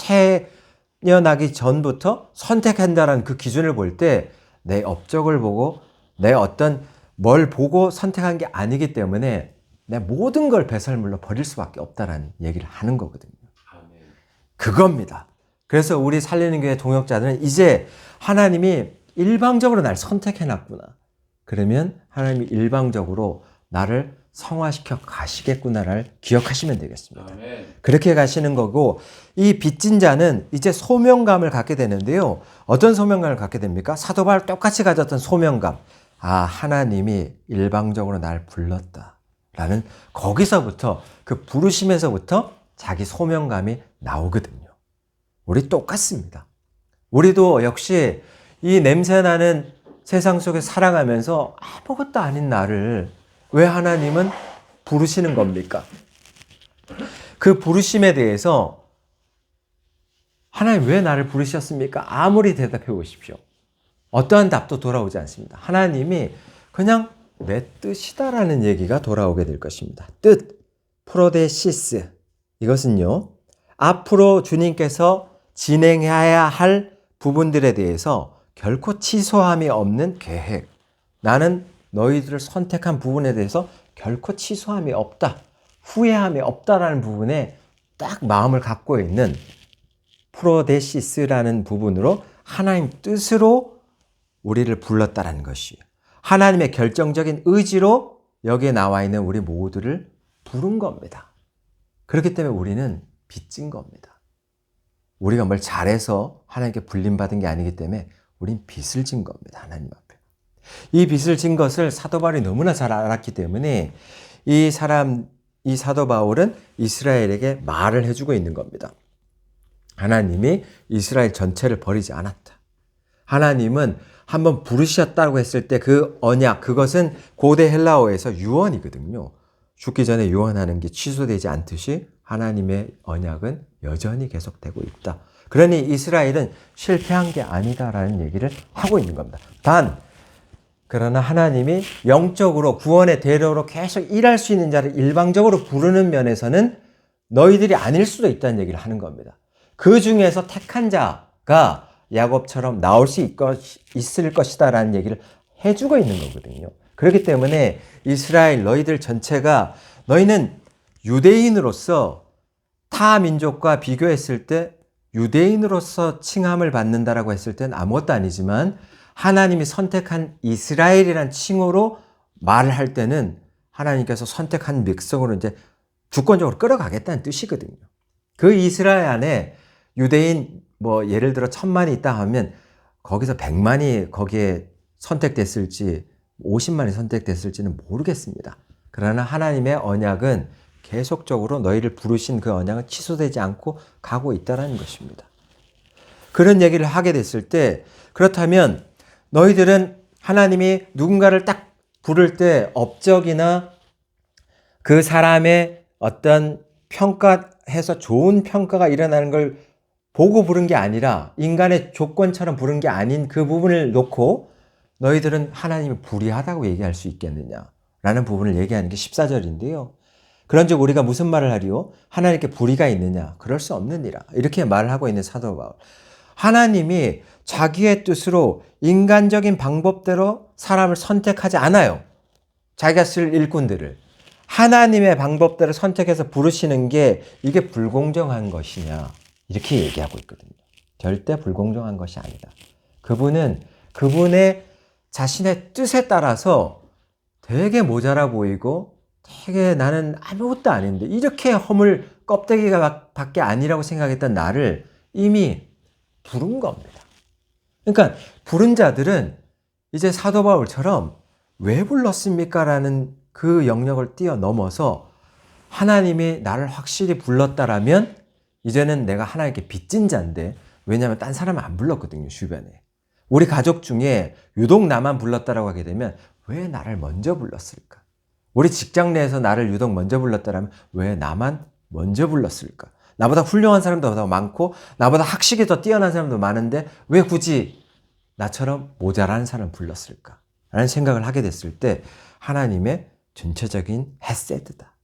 [SPEAKER 1] 태어나기 전부터 선택한다라는 그 기준을 볼 때 내 업적을 보고 내 어떤 뭘 보고 선택한 게 아니기 때문에 내 모든 걸 배설물로 버릴 수밖에 없다라는 얘기를 하는 거거든요. 그겁니다. 그래서 우리 살리는 교회 동역자들은 이제 하나님이 일방적으로 날 선택해놨구나. 그러면 하나님이 일방적으로 나를 성화시켜 가시겠구나를 기억하시면 되겠습니다. 그렇게 가시는 거고, 이 빚진 자는 이제 소명감을 갖게 되는데요. 어떤 소명감을 갖게 됩니까? 사도 바울 똑같이 가졌던 소명감. 아, 하나님이 일방적으로 날 불렀다라는 거기서부터 그 부르심에서부터 자기 소명감이 나오거든요. 우리 똑같습니다. 우리도 역시 이 냄새나는 세상 속에 살아가면서 아무것도 아닌 나를 왜 하나님은 부르시는 겁니까? 그 부르심에 대해서 하나님 왜 나를 부르셨습니까? 아무리 대답해 보십시오. 어떠한 답도 돌아오지 않습니다. 하나님이 그냥 내 뜻이다라는 얘기가 돌아오게 될 것입니다. 뜻, 프로데시스. 이것은요, 앞으로 주님께서 진행해야 할 부분들에 대해서 결코 취소함이 없는 계획. 나는 너희들을 선택한 부분에 대해서 결코 취소함이 없다. 후회함이 없다라는 부분에 딱 마음을 갖고 있는 프로데시스라는 부분으로 하나님 뜻으로 우리를 불렀다라는 것이, 하나님의 결정적인 의지로 여기에 나와 있는 우리 모두를 부른 겁니다. 그렇기 때문에 우리는 빚진 겁니다. 우리가 뭘 잘해서 하나님께 불림받은 게 아니기 때문에 우린 빚을 진 겁니다. 하나님 앞에. 이 빚을 진 것을 사도 바울이 너무나 잘 알았기 때문에 이 사도 바울은 이스라엘에게 말을 해주고 있는 겁니다. 하나님이 이스라엘 전체를 버리지 않았다. 하나님은 한번 부르셨다고 했을 때 그 언약, 그것은 고대 헬라어에서 유언이거든요. 죽기 전에 유언하는 게 취소되지 않듯이 하나님의 언약은 여전히 계속되고 있다. 그러니 이스라엘은 실패한 게 아니다라는 얘기를 하고 있는 겁니다. 그러나 하나님이 영적으로 구원의 대로로 계속 일할 수 있는 자를 일방적으로 부르는 면에서는 너희들이 아닐 수도 있다는 얘기를 하는 겁니다. 그 중에서 택한 자가 야곱처럼 나올 수 있을 것이다라는 얘기를 해주고 있는 거거든요. 그렇기 때문에 이스라엘 너희들 전체가, 너희는 유대인으로서 타 민족과 비교했을 때 유대인으로서 칭함을 받는다라고 했을 때는 아무것도 아니지만 하나님이 선택한 이스라엘이란 칭호로 말을 할 때는 하나님께서 선택한 백성으로 이제 주권적으로 끌어가겠다는 뜻이거든요. 그 이스라엘 안에 유대인 예를 들어 1000만이 있다 하면 거기서 100만이 거기에 선택됐을지 50만이 선택됐을지는 모르겠습니다. 그러나 하나님의 언약은 계속적으로 너희를 부르신 그 언약은 취소되지 않고 가고 있다는 것입니다. 그런 얘기를 하게 됐을 때, 그렇다면 너희들은 하나님이 누군가를 딱 부를 때 업적이나 그 사람의 어떤 평가해서 좋은 평가가 일어나는 걸 보고 부른 게 아니라 인간의 조건처럼 부른 게 아닌 그 부분을 놓고 너희들은 하나님이 불의하다고 얘기할 수 있겠느냐라는 부분을 얘기하는 게 14절인데요. 그런즉 우리가 무슨 말을 하리요? 하나님께 불의가 있느냐? 그럴 수 없느니라. 이렇게 말을 하고 있는 사도 바울. 하나님이 자기의 뜻으로 인간적인 방법대로 사람을 선택하지 않아요. 자기가 쓸 일꾼들을. 하나님의 방법대로 선택해서 부르시는 게 이게 불공정한 것이냐? 이렇게 얘기하고 있거든요. 절대 불공정한 것이 아니다. 그분은 그분의 자신의 뜻에 따라서 되게 모자라 보이고 되게 나는 아무것도 아닌데 이렇게 허물 껍데기가 밖에 아니라고 생각했던 나를 이미 부른 겁니다. 그러니까 부른 자들은 이제 사도 바울처럼 왜 불렀습니까? 라는 그 영역을 뛰어넘어서 하나님이 나를 확실히 불렀다라면 이제는 내가 하나님께 빚진 자인데, 왜냐하면 딴 사람은 안 불렀거든요, 주변에. 우리 가족 중에 유독 나만 불렀다라고 하게 되면 왜 나를 먼저 불렀을까? 우리 직장 내에서 나를 유독 먼저 불렀다라면 왜 나만 먼저 불렀을까? 나보다 훌륭한 사람도 더 많고 나보다 학식이 더 뛰어난 사람도 많은데 왜 굳이 나처럼 모자란 사람 불렀을까? 라는 생각을 하게 됐을 때 하나님의 전체적인 헤세드다.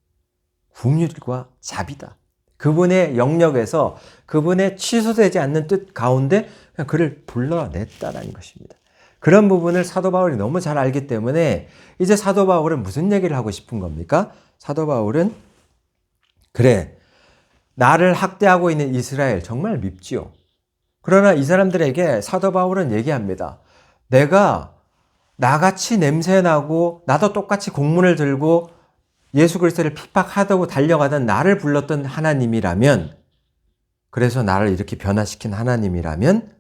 [SPEAKER 1] 긍휼과 자비다. 그분의 영역에서 그분의 취소되지 않는 뜻 가운데 그냥 그를 불러냈다라는 것입니다. 그런 부분을 사도 바울이 너무 잘 알기 때문에 이제 사도 바울은 무슨 얘기를 하고 싶은 겁니까? 사도 바울은 그래, 나를 학대하고 있는 이스라엘 정말 밉지요. 그러나 이 사람들에게 사도 바울은 얘기합니다. 내가 나같이 냄새나고 나도 똑같이 공문을 들고 예수 그리스도를 핍박하다고 달려가던 나를 불렀던 하나님이라면, 그래서 나를 이렇게 변화시킨 하나님이라면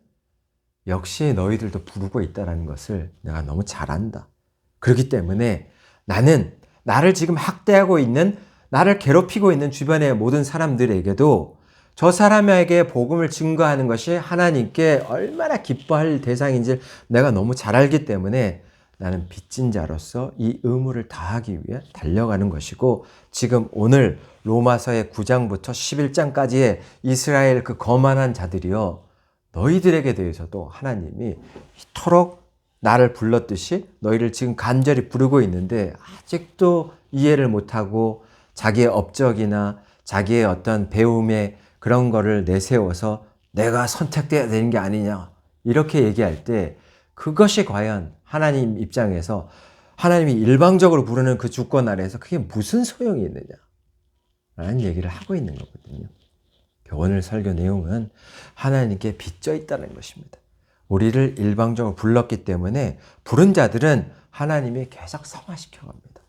[SPEAKER 1] 역시 너희들도 부르고 있다는 것을 내가 너무 잘 안다. 그렇기 때문에 나는 나를 지금 학대하고 있는, 나를 괴롭히고 있는 주변의 모든 사람들에게도 저 사람에게 복음을 증거하는 것이 하나님께 얼마나 기뻐할 대상인지 내가 너무 잘 알기 때문에 나는 빚진 자로서 이 의무를 다하기 위해 달려가는 것이고, 지금 오늘 로마서의 9장부터 11장까지의 이스라엘 그 거만한 자들이요, 너희들에게 대해서도 하나님이 이토록 나를 불렀듯이 너희를 지금 간절히 부르고 있는데 아직도 이해를 못하고 자기의 업적이나 자기의 어떤 배움의 그런 거를 내세워서 내가 선택돼야 되는 게 아니냐 이렇게 얘기할 때, 그것이 과연 하나님 입장에서 하나님이 일방적으로 부르는 그 주권 아래에서 그게 무슨 소용이 있느냐 라는 얘기를 하고 있는 거거든요. 오늘 설교 내용은 하나님께 빚져 있다는 것입니다. 우리를 일방적으로 불렀기 때문에 부른 자들은 하나님이 계속 성화시켜 갑니다.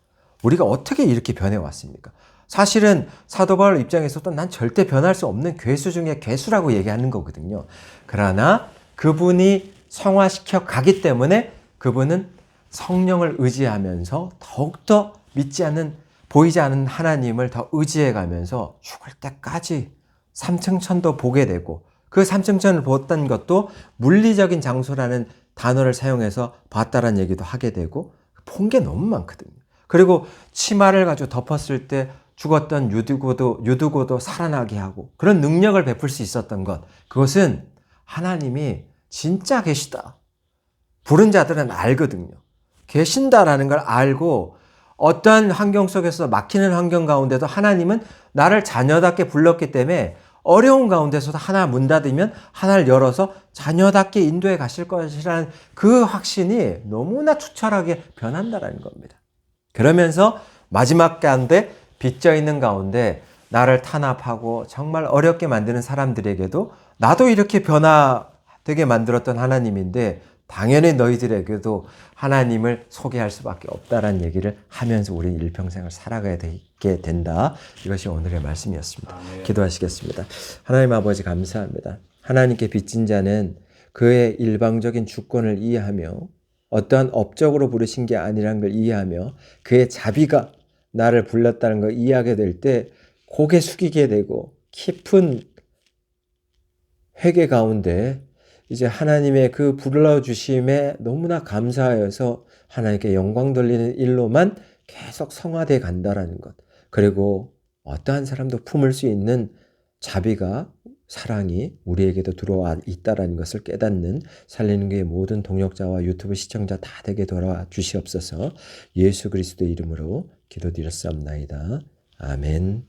[SPEAKER 1] 우리가 어떻게 이렇게 변해왔습니까? 사실은 사도 바울 입장에서도 난 절대 변할 수 없는 괴수 중에 괴수라고 얘기하는 거거든요. 그러나 그분이 성화시켜 가기 때문에 그분은 성령을 의지하면서 더욱더 믿지 않는, 보이지 않는 하나님을 더 의지해 가면서 죽을 때까지 삼층천도 보게 되고, 그 삼층천을 봤던 것도 물리적인 장소라는 단어를 사용해서 봤다라는 얘기도 하게 되고, 본 게 너무 많거든요. 그리고 치마를 가지고 덮었을 때 죽었던 유두고도 살아나게 하고 그런 능력을 베풀 수 있었던 것, 그것은 하나님이 진짜 계시다. 부른 자들은 알거든요. 계신다라는 걸 알고 어떠한 환경 속에서 막히는 환경 가운데도 하나님은 나를 자녀답게 불렀기 때문에 어려운 가운데서도 하나 문 닫으면 하나를 열어서 자녀답게 인도해 가실 것이라는 그 확신이 너무나 투철하게 변한다는 겁니다. 그러면서 마지막 가운데 빚져 있는 가운데 나를 탄압하고 정말 어렵게 만드는 사람들에게도 나도 이렇게 변화되게 만들었던 하나님인데 당연히 너희들에게도 하나님을 소개할 수밖에 없다라는 얘기를 하면서 우리 일평생을 살아가야 되게 된다. 이것이 오늘의 말씀이었습니다. 기도하시겠습니다. 하나님 아버지 감사합니다. 하나님께 빚진 자는 그의 일방적인 주권을 이해하며 어떠한 업적으로 부르신 게 아니라는 걸 이해하며 그의 자비가 나를 불렀다는 걸 이해하게 될 때 고개 숙이게 되고 깊은 회개 가운데 이제 하나님의 그 불러주심에 너무나 감사하여서 하나님께 영광 돌리는 일로만 계속 성화되어 간다라는 것, 그리고 어떠한 사람도 품을 수 있는 자비가, 사랑이 우리에게도 들어와 있다라는 것을 깨닫는 살리는 교회 모든 동역자와 유튜브 시청자 다 되게 돌아와 주시옵소서. 예수 그리스도의 이름으로 기도드렸사옵나이다. 아멘.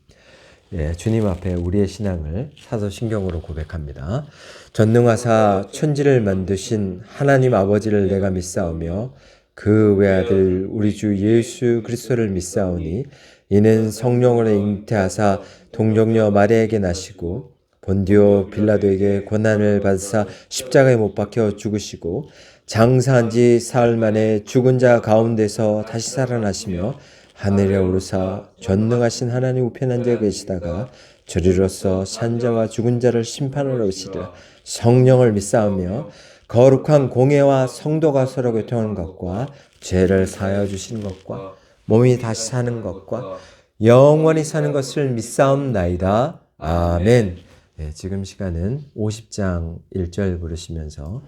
[SPEAKER 1] 예, 주님 앞에 우리의 신앙을 사도신경으로 고백합니다. 전능하사 천지를 만드신 하나님 아버지를 내가 믿사오며 그 외아들 우리 주 예수 그리스도를 믿사오니 이는 성령으로 잉태하사 동정녀 마리아에게 나시고 본디오 빌라도에게 고난을 받으사 십자가에 못 박혀 죽으시고 장사한 지 사흘 만에 죽은 자 가운데서 다시 살아나시며 하늘에 오르사 전능하신 하나님 우편에 앉아 계시다가 저리로서 산자와 죽은 자를 심판하러 오시리라. 성령을 믿사오며 거룩한 공예와 성도가 서로 교통하는 것과 죄를 사하여 주신 것과 몸이 다시 사는 것과 영원히 사는 것을 믿사옵나이다. 아멘. 네, 지금 시간은 50장 1절 부르시면서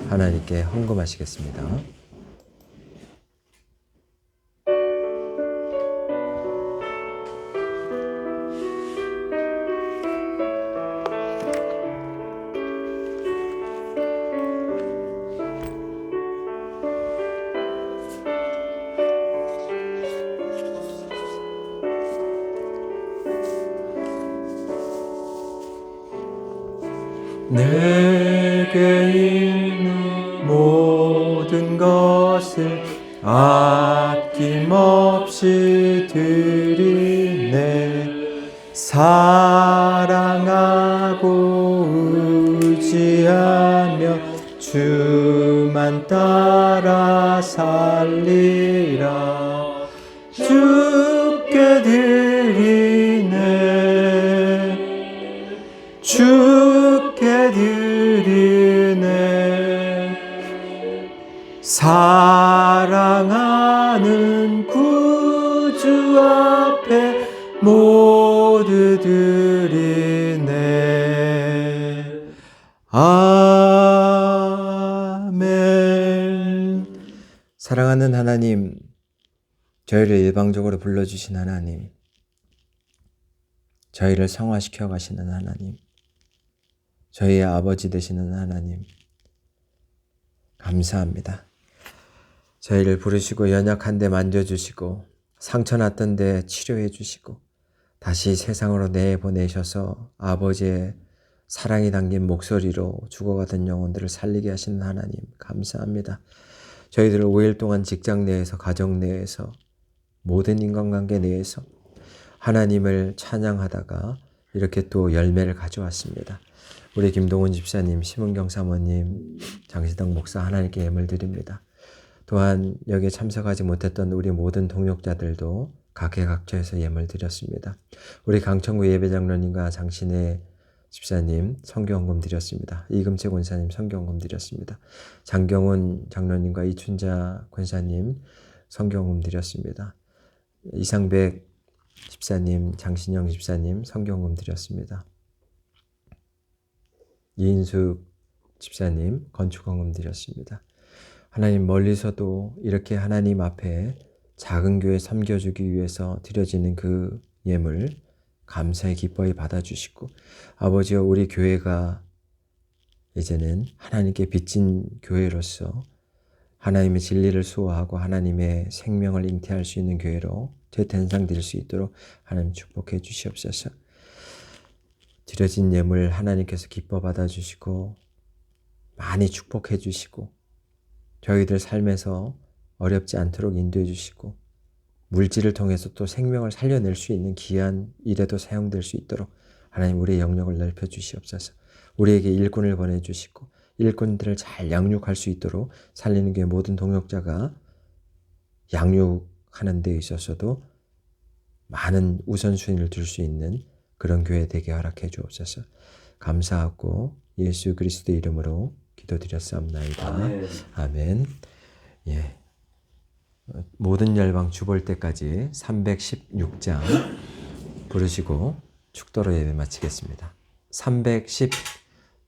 [SPEAKER 1] 하나님께 헌금하시겠습니다. 내게 있는 모든 것을 아낌없이 드리네. 사랑하고 의지하며 주만 따라 살리라. 주께 드리네. 주께 드리네. 사랑하는 구주 앞에 모두 드리네. 아멘. 사랑하는 하나님, 저희를 일방적으로 불러주신 하나님, 저희를 성화시켜 가시는 하나님, 저희의 아버지 되시는 하나님, 감사합니다. 저희를 부르시고 연약한 데 만져주시고 상처 났던 데 치료해 주시고 다시 세상으로 내보내셔서 아버지의 사랑이 담긴 목소리로 죽어가던 영혼들을 살리게 하시는 하나님, 감사합니다. 저희들을 5일 동안 직장 내에서, 가정 내에서, 모든 인간관계 내에서 하나님을 찬양하다가 이렇게 또 열매를 가져왔습니다. 우리 김동훈 집사님, 심은경 사모님, 장시덕 목사 하나님께 예물 드립니다. 또한 여기에 참석하지 못했던 우리 모든 동역자들도 각계각처에서 예물 드렸습니다. 우리 강천구 예배장로님과 장신혜 집사님 성경헌금 드렸습니다. 이금채 권사님 성경헌금 드렸습니다. 장경훈 장로님과 이춘자 권사님 성경헌금 드렸습니다. 이상백 집사님, 장신영 집사님 성경헌금 드렸습니다. 이인숙 집사님 건축헌금 드렸습니다. 하나님, 멀리서도 이렇게 하나님 앞에 작은 교회 섬겨주기 위해서 드려지는 그 예물 감사의 기뻐히 받아주시고, 아버지여, 우리 교회가 이제는 하나님께 빚진 교회로서 하나님의 진리를 수호하고 하나님의 생명을 잉태할 수 있는 교회로 재탄생될 수 있도록 하나님 축복해 주시옵소서. 드려진 예물 하나님께서 기뻐 받아주시고 많이 축복해 주시고 저희들 삶에서 어렵지 않도록 인도해 주시고 물질을 통해서 또 생명을 살려낼 수 있는 귀한 일에도 사용될 수 있도록 하나님, 우리의 영역을 넓혀 주시옵소서. 우리에게 일꾼을 보내주시고 일꾼들을 잘 양육할 수 있도록 살리는 교회 모든 동역자가 양육하는 데 있어서도 많은 우선순위를 둘 수 있는 그런 교회 되게 허락해 주옵소서. 감사하고 예수 그리스도 이름으로 기도드렸사옵나이다.
[SPEAKER 2] 아멘.
[SPEAKER 1] 아멘. 예. 모든 열방 주볼 때까지 316장 부르시고 축도로 예배 마치겠습니다. 310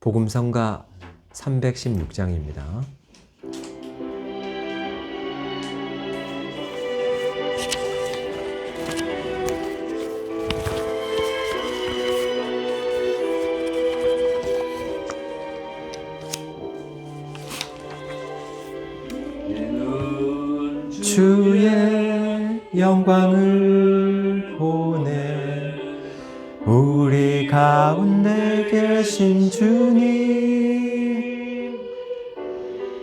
[SPEAKER 1] 복음성가 316장입니다. 주의 영광을 보내 우리 가운데 계신 주님,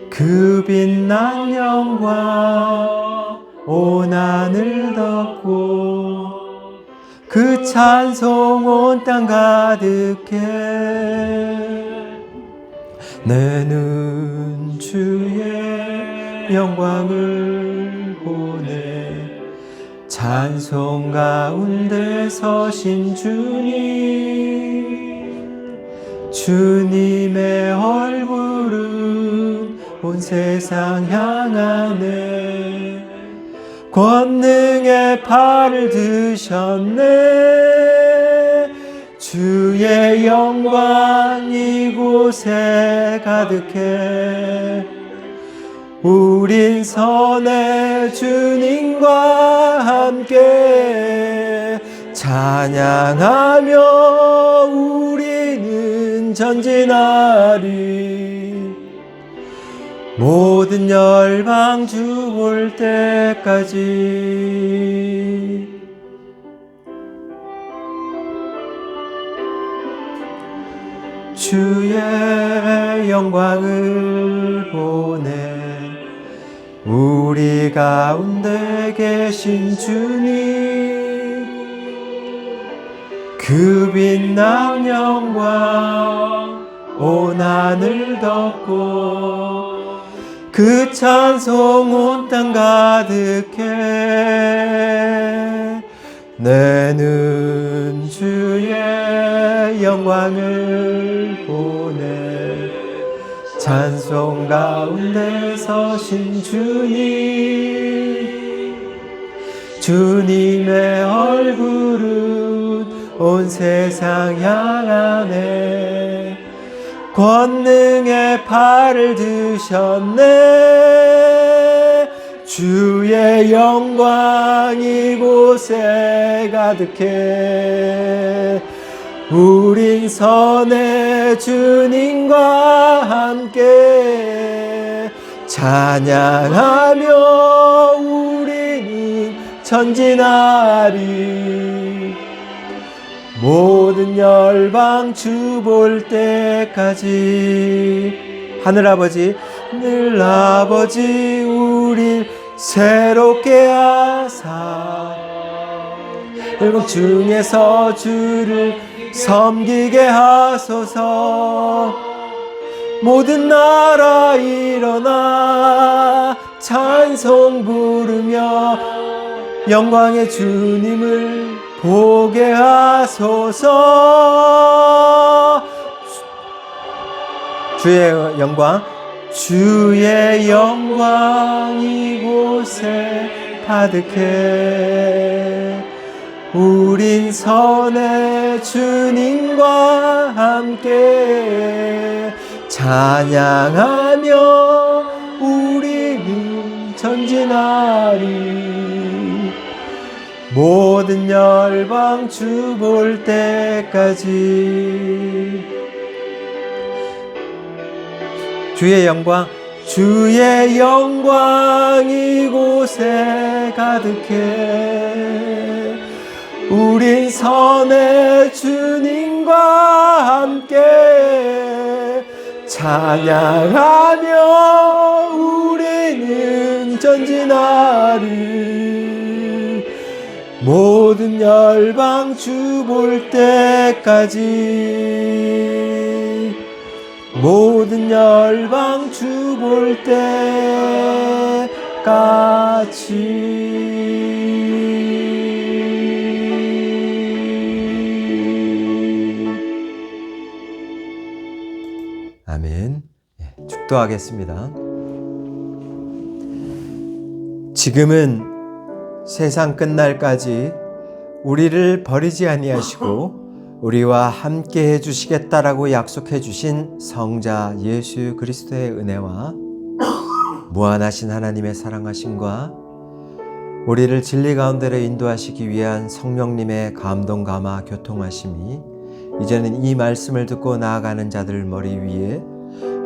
[SPEAKER 1] 그 빛난 영광 온 하늘 덮고 그 찬송 온 땅 가득해. 내 눈 주의 영광을 보내 찬송 가운데 서신 주님, 주님의 얼굴은 온 세상 향하네. 권능의 팔을 드셨네. 주의 영광 이곳에 가득해. 우린 선의 주님과 함께 찬양하며 우리는 전진하리. 모든 열방 주 볼 때까지. 주의 영광을 보내. 우리 가운데 계신 주님, 그 빛난 영광 온 하늘 덮고 그 찬송 온 땅 가득해. 내는 주의 영광을 보내. 찬송 가운데 서신 주님, 주님의 얼굴은 온 세상 향하네. 권능의 팔을 드셨네. 주의 영광 이곳에 가득해. 우린 선의 주님과 함께 찬양하며 우리는 전진하리. 모든 열방 주 볼 때까지. 하늘아버지, 하늘아버지, 우릴 새롭게 하사 일곱 중에서 주를 섬기게 하소서. 모든 나라 일어나 찬송 부르며 영광의 주님을 보게 하소서. 주의 영광, 주의 영광 이곳에 가득해. 우린 선의 주님과 함께 찬양하며 우리는 전진하리. 모든 열방 주 볼 때까지. 주의 영광, 주의 영광 이곳에 가득해. 우린 선의 주님과 함께 찬양하며 우리는 전진하리. 모든 열방 주 볼 때까지. 모든 열방 주 볼 때까지. 아멘. 축도하겠습니다. 지금은 세상 끝날까지 우리를 버리지 아니하시고 우리와 함께 해주시겠다라고 약속해 주신 성자 예수 그리스도의 은혜와 무한하신 하나님의 사랑하심과 우리를 진리 가운데로 인도하시기 위한 성령님의 감동 감화 교통하심이 이제는 이 말씀을 듣고 나아가는 자들 머리 위에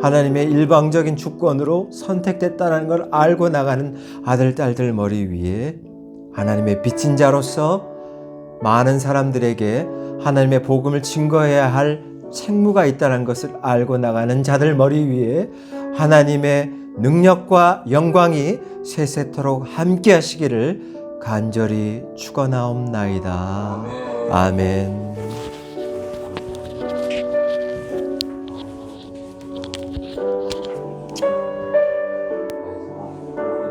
[SPEAKER 1] 하나님의 일방적인 주권으로 선택됐다는 걸 알고 나가는 아들 딸들 머리 위에 하나님의 빚진 자로서 많은 사람들에게 하나님의 복음을 증거해야 할 책무가 있다는 것을 알고 나가는 자들 머리 위에 하나님의 능력과 영광이 세세토록 함께 하시기를 간절히 축원하옵나이다. 아멘.